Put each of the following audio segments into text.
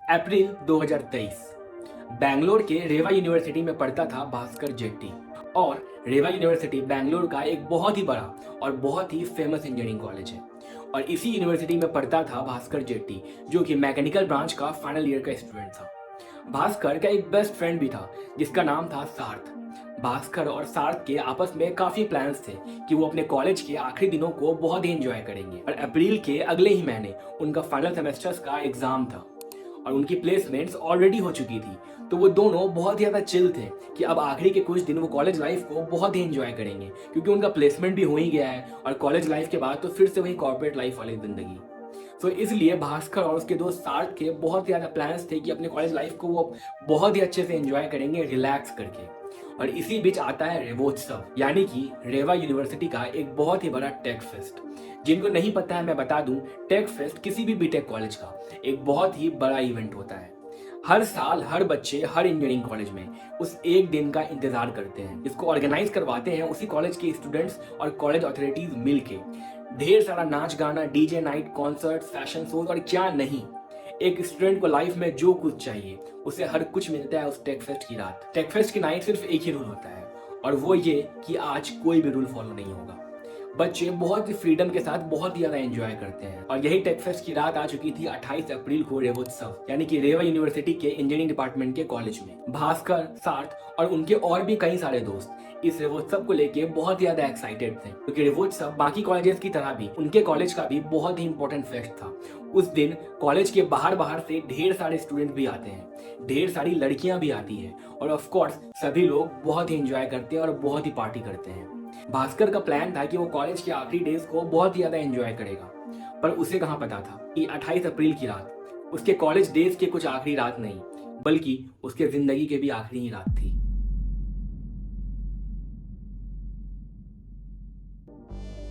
अप्रैल 2023 बैंगलोर के रेवा यूनिवर्सिटी में पढ़ता था भास्कर जेट्टी। और रेवा यूनिवर्सिटी बैंगलोर का एक बहुत ही बड़ा और बहुत ही फेमस इंजीनियरिंग कॉलेज है। और इसी यूनिवर्सिटी में पढ़ता था भास्कर जेट्टी, जो कि मैकेनिकल ब्रांच का फाइनल ईयर का स्टूडेंट था। भास्कर का एक बेस्ट फ्रेंड भी था जिसका नाम था सार्थ। भास्कर और सार्थ के आपस में काफी प्लान्स थे कि वो अपने कॉलेज के आखिरी दिनों को बहुत ही एंजॉय करेंगे। और अप्रैल के अगले ही महीने उनका फाइनल सेमेस्टर्स का एग्जाम था और उनकी प्लेसमेंट्स ऑलरेडी हो चुकी थी। तो वो दोनों बहुत ही ज़्यादा चिल थे कि अब आखिरी के कुछ दिन वो कॉलेज लाइफ को बहुत ही एंजॉय करेंगे, क्योंकि उनका प्लेसमेंट भी हो ही गया है और कॉलेज लाइफ के बाद तो फिर से वही कॉर्पोरेट लाइफ वाली जिंदगी। तो इसलिए भास्कर और उसके दोस्त सार्थ के बहुत ज़्यादा प्लान्स थे कि अपने कॉलेज लाइफ को वो बहुत ही अच्छे से एंजॉय करेंगे रिलैक्स करके। और इसी बीच आता है रेवोत्सव, यानी कि रेवा यूनिवर्सिटी का एक बहुत ही बड़ा टेक फेस्ट। जिनको नहीं पता है मैं बता दूं, टेक फेस्ट किसी भी बीटेक कॉलेज का एक बहुत ही बड़ा इवेंट होता है। हर साल हर बच्चे हर इंजीनियरिंग कॉलेज में उस एक दिन का इंतजार करते हैं। इसको ऑर्गेनाइज करवाते हैं उसी कॉलेज के स्टूडेंट्स और कॉलेज अथॉरिटीज मिलके। ढेर सारा नाच गाना, DJ night, concert, fashion shows और क्या नहीं। एक स्टूडेंट को लाइफ में जो कुछ चाहिए उसे हर कुछ मिलता है उस टेक फेस्ट की रात। टेक फेस्ट की नाइट सिर्फ एक ही रूल होता है और वो ये कि आज कोई भी रूल फॉलो नहीं होगा। बच्चे बहुत ही फ्रीडम के साथ बहुत ही ज्यादा एंजॉय करते हैं। और यही टेक फेस्ट की रात आ चुकी थी 28 अप्रैल को रेवोत्सव, यानी कि रेवा यूनिवर्सिटी के इंजीनियरिंग डिपार्टमेंट के कॉलेज में। भास्कर, सार्थ और उनके और भी कई सारे दोस्त इस रेवोत्सव को लेके बहुत ज्यादा एक्साइटेड थे, क्योंकि रेवोत्सव बाकी कॉलेजेस की तरह भी उनके कॉलेज का भी बहुत ही इंपॉर्टेंट फेस्ट था। उस दिन कॉलेज के बाहर बाहर से ढेर सारे स्टूडेंट भी आते हैं, ढेर सारी लड़कियां भी आती हैं और ऑफ कोर्स सभी लोग बहुत ही एंजॉय करते हैं और बहुत ही पार्टी करते हैं। भास्कर का प्लान था कि वो कॉलेज के आखिरी डेज को बहुत ही ज्यादा एंजॉय करेगा, पर उसे कहाँ पता था कि 28 अप्रैल की रात उसके कॉलेज डेज के कुछ आखिरी रात नहीं, बल्कि उसके जिंदगी के भी आखिरी ही रात थी।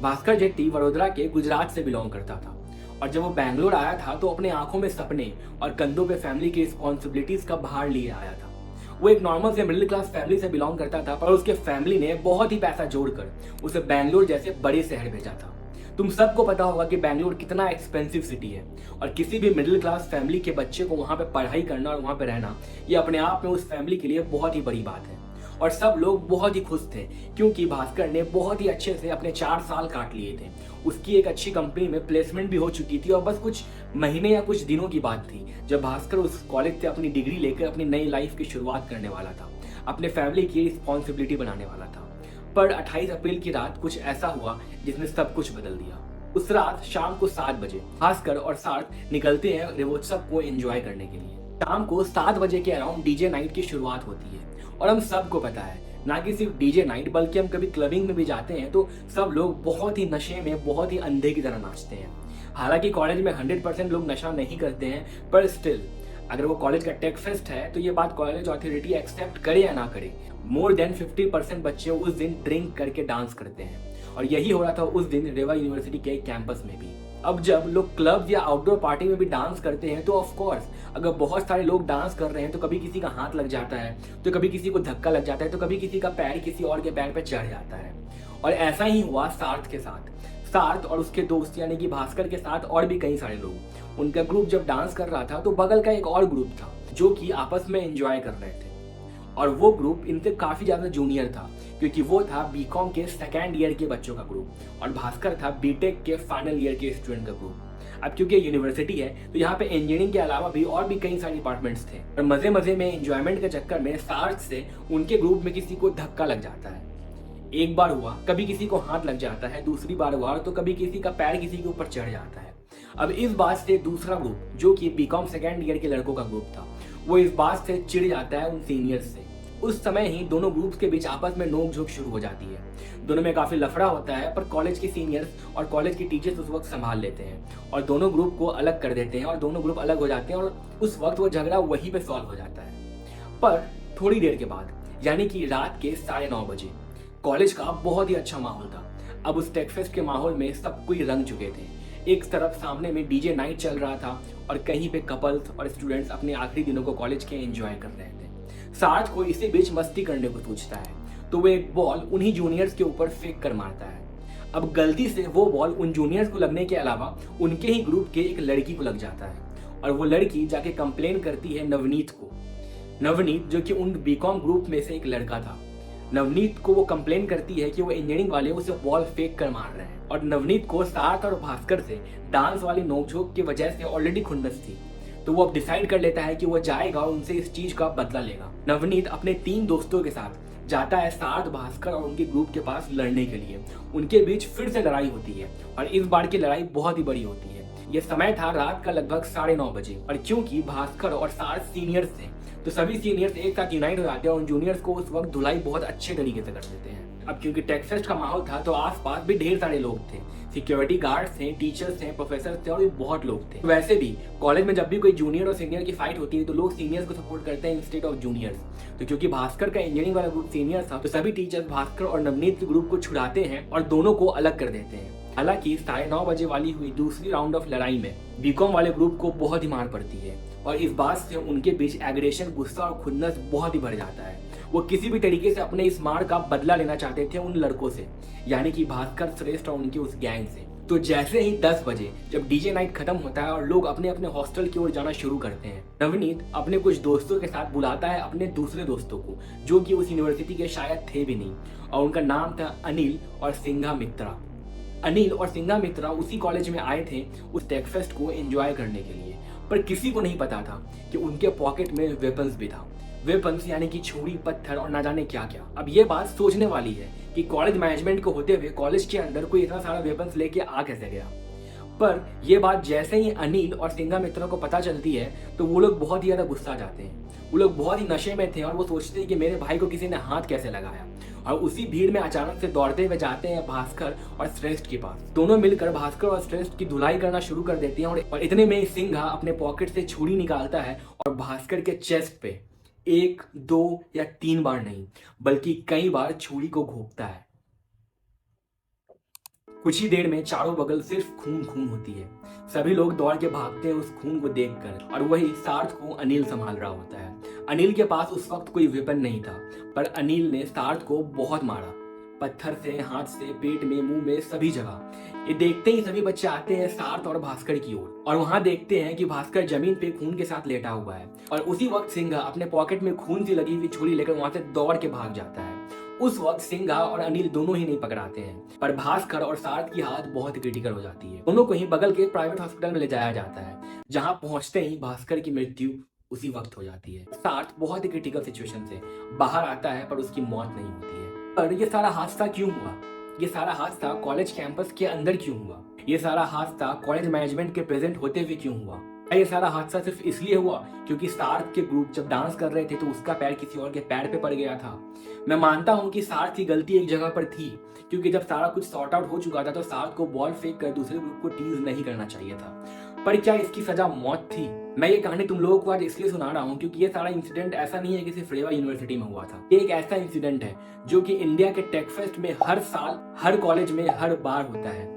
भास्कर जेट्टी वडोदरा के गुजरात से बिलोंग करता था और जब वो बैंगलोर आया था तो अपने आंखों में सपने और कंधों पे फैमिली की रिस्पॉन्सिबिलिटीज का भार लिए आया था। वो एक नॉर्मल से मिडिल क्लास फैमिली से बिलोंग करता था, पर उसके फैमिली ने बहुत ही पैसा जोड़कर उसे बैंगलोर जैसे बड़े शहर भेजा था। तुम सबको पता होगा कि बैंगलोर कितना एक्सपेंसिव सिटी है और किसी भी मिडिल क्लास फैमिली के बच्चे को वहां पे पढ़ाई करना और वहां पे रहना, ये अपने आप में उस फैमिली के लिए बहुत ही बड़ी बात है। और सब लोग बहुत ही खुश थे क्योंकि भास्कर ने बहुत ही अच्छे से अपने 4 साल काट लिए थे। उसकी एक अच्छी कंपनी में प्लेसमेंट भी हो चुकी थी और बस कुछ महीने या कुछ दिनों की बात थी जब भास्कर उस कॉलेज से अपनी डिग्री लेकर अपनी नई लाइफ की शुरुआत करने वाला था, अपने फैमिली की रिस्पॉन्सिबिलिटी बनाने वाला था। पर 28 अप्रैल की रात कुछ ऐसा हुआ जिसने सब कुछ बदल दिया। उस रात शाम को 7 बजे भास्कर और सार्थ निकलते हैं रेवोत्सव को एंजॉय करने के लिए। शाम को 7 बजे के अराउंड डीजे नाइट की शुरुआत होती है और हम सबको पता है ना कि सिर्फ डीजे नाइट बल्कि हम कभी क्लबिंग में भी जाते हैं तो सब लोग बहुत ही नशे में बहुत ही अंधे की तरह नाचते हैं। हालांकि कॉलेज में 100% लोग नशा नहीं करते हैं, पर स्टिल अगर वो कॉलेज का टेक फेस्ट है तो ये बात कॉलेज अथॉरिटी एक्सेप्ट करे या ना करे, मोर देन 50% बच्चे उस दिन ड्रिंक करके डांस करते हैं। और यही हो रहा था उस दिन रेवा यूनिवर्सिटी के कैंपस में भी। अब जब लोग क्लब या आउटडोर पार्टी में भी डांस करते हैं तो ऑफ कोर्स अगर बहुत सारे लोग डांस कर रहे हैं तो कभी किसी का हाथ लग जाता है, तो कभी किसी को धक्का लग जाता है, तो कभी किसी का पैर किसी और के पैर पे चढ़ जाता है। और ऐसा ही हुआ सार्थ के साथ। सार्थ और उसके दोस्त यानी कि भास्कर के साथ और भी कई सारे लोग, उनका ग्रुप जब डांस कर रहा था तो बगल का एक और ग्रुप था जो कि आपस में एंजॉय कर रहे थे। और वो ग्रुप इनसे काफी ज्यादा जूनियर था क्योंकि वो था बीकॉम के 2nd ईयर के बच्चों का ग्रुप और भास्कर था बीटेक के फाइनल ईयर के स्टूडेंट का ग्रुप। अब क्योंकि यूनिवर्सिटी है तो यहाँ पे इंजीनियरिंग के अलावा भी और भी कई सारे डिपार्टमेंट्स थे और मजे मजे में एंजॉयमेंट के चक्कर में सार्थ से उनके ग्रुप में किसी को धक्का लग जाता है। एक बार हुआ, कभी किसी को हाथ लग जाता है, दूसरी बार हुआ तो कभी किसी का पैर किसी के ऊपर चढ़ जाता है। अब इस बात से दूसरा ग्रुप जो कि बीकॉम 2nd ईयर के लड़कों का ग्रुप था, वो इस बात से चिढ़ जाता है उन सीनियर्स से। उस समय ही दोनों ग्रुप्स के बीच आपस में नोक झोंक शुरू हो जाती है। दोनों में काफी लफड़ा होता है, पर कॉलेज के सीनियर्स और कॉलेज के टीचर्स उस वक्त संभाल लेते हैं और दोनों ग्रुप को अलग कर देते हैं और दोनों ग्रुप अलग हो जाते हैं और उस वक्त वो झगड़ा वहीं पे सॉल्व हो जाता है। पर थोड़ी देर के बाद यानी कि रात के 9:30 बजे कॉलेज का बहुत ही अच्छा माहौल था। अब उस टेक फेस्ट के माहौल में सब कोई रंग चुके थे। एक तरफ सामने में डीजे नाइट चल रहा था और कहीं पे कपल्स और स्टूडेंट्स अपने आखिरी दिनों को कॉलेज के एंजॉय कर रहे थे। सार्थ को इसी बीच मस्ती करने को सोचता है तो वो एक बॉल उन्हीं जूनियर्स के ऊपर फेंक कर मारता है। अब गलती से वो बॉल उन जूनियर्स को लगने के अलावा उनके ही ग्रुप के एक लड़की को लग जाता है और वो लड़की जाके कंप्लेन करती है नवनीत को। नवनीत जो कि उन बीकॉम ग्रुप में से एक लड़का था, नवनीत को वो कंप्लेन करती है कि वो इंजीनियरिंग वाले उसे बॉल फेंक कर मार रहे हैं। और नवनीत को सार्थ और भास्कर से डांस वाली नोकझोंक की वजह से ऑलरेडी खुन्नस थी, तो वो अब डिसाइड कर लेता है कि वो जाएगा और उनसे इस चीज का बदला लेगा। नवनीत अपने 3 दोस्तों के साथ जाता है सार्थ, भास्कर और उनके ग्रुप के पास लड़ने के लिए। उनके बीच फिर से लड़ाई होती है और इस बार की लड़ाई बहुत ही बड़ी होती है। ये समय था रात का लगभग 9:30 बजे, और क्योंकि भास्कर और सार्थ सीनियर्स थे तो सभी सीनियर्स एक साथ यूनाइट हो जाते हैं और जूनियर्स को उस वक्त धुलाई बहुत अच्छे तरीके से कर देते हैं। अब क्योंकि टेक फेस्ट का माहौल था तो आसपास भी ढेर सारे लोग थे, सिक्योरिटी गार्ड्स थे, टीचर्स थे, प्रोफेसर थे और भी बहुत लोग थे। वैसे भी कॉलेज में जब भी कोई जूनियर और सीनियर की फाइट होती है तो लोग सीनियर्स को सपोर्ट करते हैं इंस्टेड ऑफ जूनियर्स। तो क्योंकि भास्कर का इंजीनियरिंग वाला ग्रुप सीनियर था तो सभी टीचर्स भास्कर और नवनीत के ग्रुप को छुड़ाते हैं और दोनों को अलग कर देते हैं। हालांकि 9:30 बजे वाली हुई दूसरी राउंड ऑफ लड़ाई में बीकॉम वाले ग्रुप को बहुत ही मार पड़ती है और इस बात से उनके बीच एग्रेशन, गुस्सा और खुन्नस बहुत ही बढ़ जाता है। वो किसी भी तरीके से अपने इस मार का बदला लेना चाहते थे उन लड़कों से, यानी कि भास्कर, श्रेष्ठ और उनके उस गैंग से। तो जैसे ही 10 बजे जब डीजे नाइट खत्म होता है और लोग अपने अपने हॉस्टल की ओर जाना शुरू करते हैं, नवनीत अपने कुछ दोस्तों के साथ बुलाता है अपने दूसरे दोस्तों को, जो कि उस यूनिवर्सिटी के शायद थे भी नहीं, और उनका नाम था अनिल और सिंघा मित्रा। अनिल और सिंघा मित्रा उसी कॉलेज में आए थे उस टेक फेस्ट को एंजॉय करने के लिए, पर किसी को नहीं पता था कि उनके पॉकेट में वेपन्स भी था। वेपन्स यानी कि छुरी, पत्थर और ना जाने क्या क्या। अब ये बात सोचने वाली है कि कॉलेज मैनेजमेंट को होते हुए कॉलेज के अंदर कोई इतना सारा वेपन्स लेके आ कैसे गया। पर यह बात जैसे ही अनिल और सिंघा मित्रा को पता चलती है तो वो लोग बहुत ही ज्यादा गुस्सा जाते हैं। वो लोग बहुत ही नशे में थे और वो सोचते हैं कि मेरे भाई को किसी ने हाथ कैसे लगाया, और उसी भीड़ में अचानक से दौड़ते हुए जाते हैं भास्कर और श्रेष्ठ के पास। दोनों मिलकर भास्कर और श्रेष्ठ की धुलाई करना शुरू कर देते हैं और इतने में सिंघा अपने पॉकेट से छुरी निकालता है और भास्कर के चेस्ट पे 1, 2 या 3 बार नहीं बल्कि कई बार छुरी को घोंपता है। कुछ ही देर में चारों बगल सिर्फ खून खून होती है। सभी लोग दौड़ के भागते हैं उस खून को देखकर, और वही सार्थ को अनिल संभाल रहा होता है। अनिल के पास उस वक्त कोई वेपन नहीं था, पर अनिल ने सार्थ को बहुत मारा, पत्थर से, हाथ से, पेट में, मुंह में, सभी जगह। ये देखते ही सभी बच्चे आते हैं सार्थ और भास्कर की ओर, और वहां देखते हैं कि भास्कर जमीन पे खून के साथ लेटा हुआ है, और उसी वक्त सिंघा अपने पॉकेट में खून से लगी हुई छुरी लेकर वहां से दौड़ के भाग जाता है। उस वक्त सिंघा और अनिल दोनों ही नहीं पकड़ाते हैं, पर भास्कर और सार्थ की हालत बहुत क्रिटिकल हो जाती है। दोनों को ही बगल के प्राइवेट हॉस्पिटल में ले जाया जाता है, जहां पहुंचते ही भास्कर की मृत्यु उसी वक्त हो जाती है। सार्थ बहुत ही क्रिटिकल सिचुएशन से बाहर आता है पर उसकी मौत नहीं होती है। पर यह सारा हादसा क्यों हुआ? ये सारा हादसा कॉलेज कैंपस के अंदर क्यों हुआ? ये सारा हादसा कॉलेज मैनेजमेंट के प्रेजेंट होते हुए क्यों हुआ? ये सारा हादसा सिर्फ इसलिए हुआ क्योंकि सार्थ के ग्रुप जब डांस कर रहे थे तो उसका पैर किसी और के पैर पे पड़ गया था। मैं मानता हूँ कि सार्थ की गलती एक जगह पर थी, क्योंकि जब सारा कुछ सॉर्ट आउट हो चुका था तो सार्थ को बॉल फेंक कर दूसरे ग्रुप को टीज नहीं करना चाहिए था। पर क्या इसकी सजा मौत थी? मैं ये कहानी तुम लोगों को आज इसलिए सुना रहा हूँ क्योंकि ये सारा इंसिडेंट ऐसा नहीं है कि सिर्फ रेवा यूनिवर्सिटी में हुआ था। ये एक ऐसा इंसिडेंट है जो कि इंडिया के टेक फेस्ट में हर साल, हर कॉलेज में, हर बार होता है।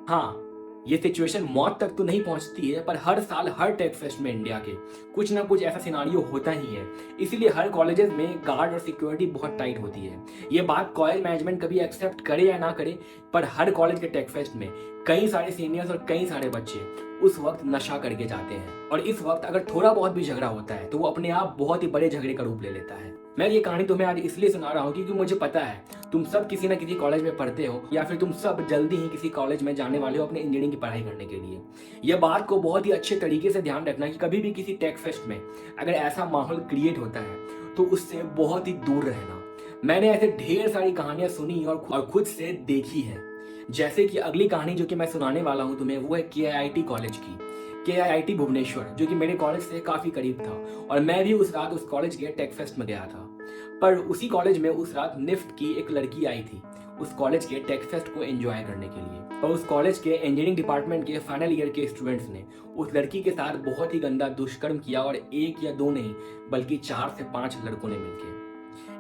हाँ, ये सिचुएशन मौत तक तो नहीं पहुंचती है, पर हर साल हर टेक फेस्ट में इंडिया के कुछ ना कुछ ऐसा सिनारियो होता ही है। इसीलिए हर कॉलेजेस में गार्ड और सिक्योरिटी बहुत टाइट होती है। ये बात कॉलेज मैनेजमेंट कभी एक्सेप्ट करे या ना करे, पर हर कॉलेज के टेक फेस्ट में कई सारे सीनियर्स और कई सारे बच्चे उस वक्त नशा करके जाते हैं, और इस वक्त अगर थोड़ा बहुत भी झगड़ा होता है तो वो अपने आप बहुत ही बड़े झगड़े का रूप ले लेता है। मैं ये कहानी तुम्हें आज इसलिए सुना रहा हूँ क्योंकि मुझे पता है तुम सब किसी न किसी कॉलेज में पढ़ते हो, या फिर तुम सब जल्दी ही किसी कॉलेज में जाने वाले हो अपने इंजीनियरिंग की पढ़ाई करने के लिए। यह बात को बहुत ही अच्छे तरीके से ध्यान रखना कि कभी भी किसी टेक फेस्ट में अगर ऐसा माहौल क्रिएट होता है तो उससे बहुत ही दूर रहना। मैंने ऐसे ढेर सारी कहानियां सुनी और खुद से देखी है। जैसे कि अगली कहानी जो कि मैं सुनाने वाला हूं तुम्हें, वो है KIIT कॉलेज की, KIIT भुवनेश्वर, जो कि मेरे कॉलेज से काफी करीब था, और मैं भी उस रात उस कॉलेज के टेक फेस्ट में गया था। पर उसी कॉलेज में उस रात निफ्ट की एक लड़की आई थी उस कॉलेज के टेक फेस्ट को एंजॉय करने के लिए, और उस कॉलेज के इंजीनियरिंग डिपार्टमेंट के फाइनल ईयर के स्टूडेंट्स ने उस लड़की के साथ बहुत ही गंदा दुष्कर्म किया, और 1 या 2 नहीं बल्कि 4 से 5 लड़कों ने मिलकर।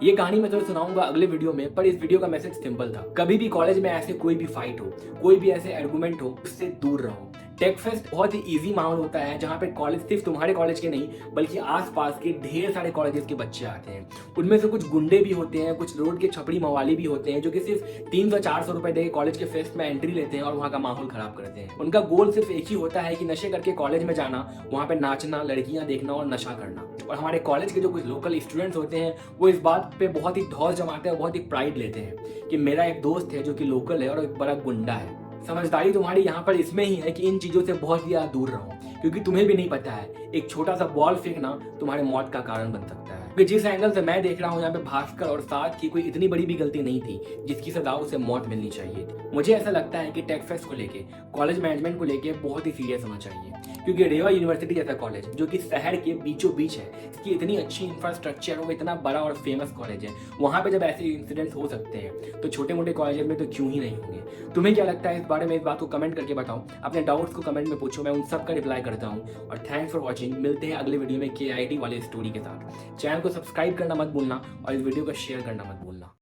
ये कहानी मैं तुम्हें सुनाऊंगा अगले वीडियो में, पर इस वीडियो का मैसेज सिंपल था। कभी भी कॉलेज में ऐसे कोई भी फाइट हो, कोई भी ऐसे आर्गुमेंट हो, उससे दूर रहो। टेक फेस्ट बहुत ही इजी माहौल होता है जहाँ पे कॉलेज सिर्फ तुम्हारे कॉलेज के नहीं बल्कि आसपास के ढेर सारे कॉलेजेस के बच्चे आते हैं। उनमें से कुछ गुंडे भी होते हैं, कुछ रोड के छपड़ी मवाली भी होते हैं जो कि सिर्फ 300-400 रुपए दे के कॉलेज के फेस्ट में एंट्री लेते हैं और वहाँ का माहौल खराब करते हैं। उनका गोल सिर्फ एक ही होता है कि नशे करके कॉलेज में जाना, वहाँ पे नाचना, लड़कियां देखना और नशा करना। और हमारे कॉलेज के जो कुछ लोकल स्टूडेंट्स होते हैं वो इस बात पे बहुत ही धौस जमाते हैं, बहुत ही प्राइड लेते हैं कि मेरा एक दोस्त है जो कि लोकल है और एक बड़ा गुंडा है। समझदारी तुम्हारी यहाँ पर इसमें ही है कि इन चीजों से बहुत ज्यादा दूर रहो, क्योंकि तुम्हें भी नहीं पता है एक छोटा सा बॉल फेंकना तुम्हारे मौत का कारण बन सकता है। क्योंकि जिस एंगल से मैं देख रहा हूँ यहाँ पे भास्कर और साथ की कोई इतनी बड़ी भी गलती नहीं थी जिसकी सजा उसे मौत मिलनी चाहिए थी। मुझे ऐसा लगता है कि टेक फेस्ट को लेके, कॉलेज मैनेजमेंट को लेके बहुत ही सीरियस होना चाहिए, क्योंकि रेवा यूनिवर्सिटी जैसा कॉलेज जो कि शहर के बीचों बीच है, इसकी इतनी अच्छी इंफ्रास्ट्रक्चर और इतना बड़ा और फेमस कॉलेज है, वहाँ पे जब ऐसे इंसिडेंट्स हो सकते हैं तो छोटे मोटे कॉलेज में तो क्यों ही नहीं होंगे। तुम्हें क्या लगता है इस बारे में? इस बात को कमेंट करके बताओ, अपने डाउट्स को कमेंट में पूछो, मैं उन सब का रिप्लाई करता हूँ। और थैंक्स फॉर वॉचिंग। मिलते हैं अगले वीडियो में KIIT वाले स्टोरी के साथ। चैनल को सब्सक्राइब करना मत भूलना और इस वीडियो को शेयर करना मत भूलना।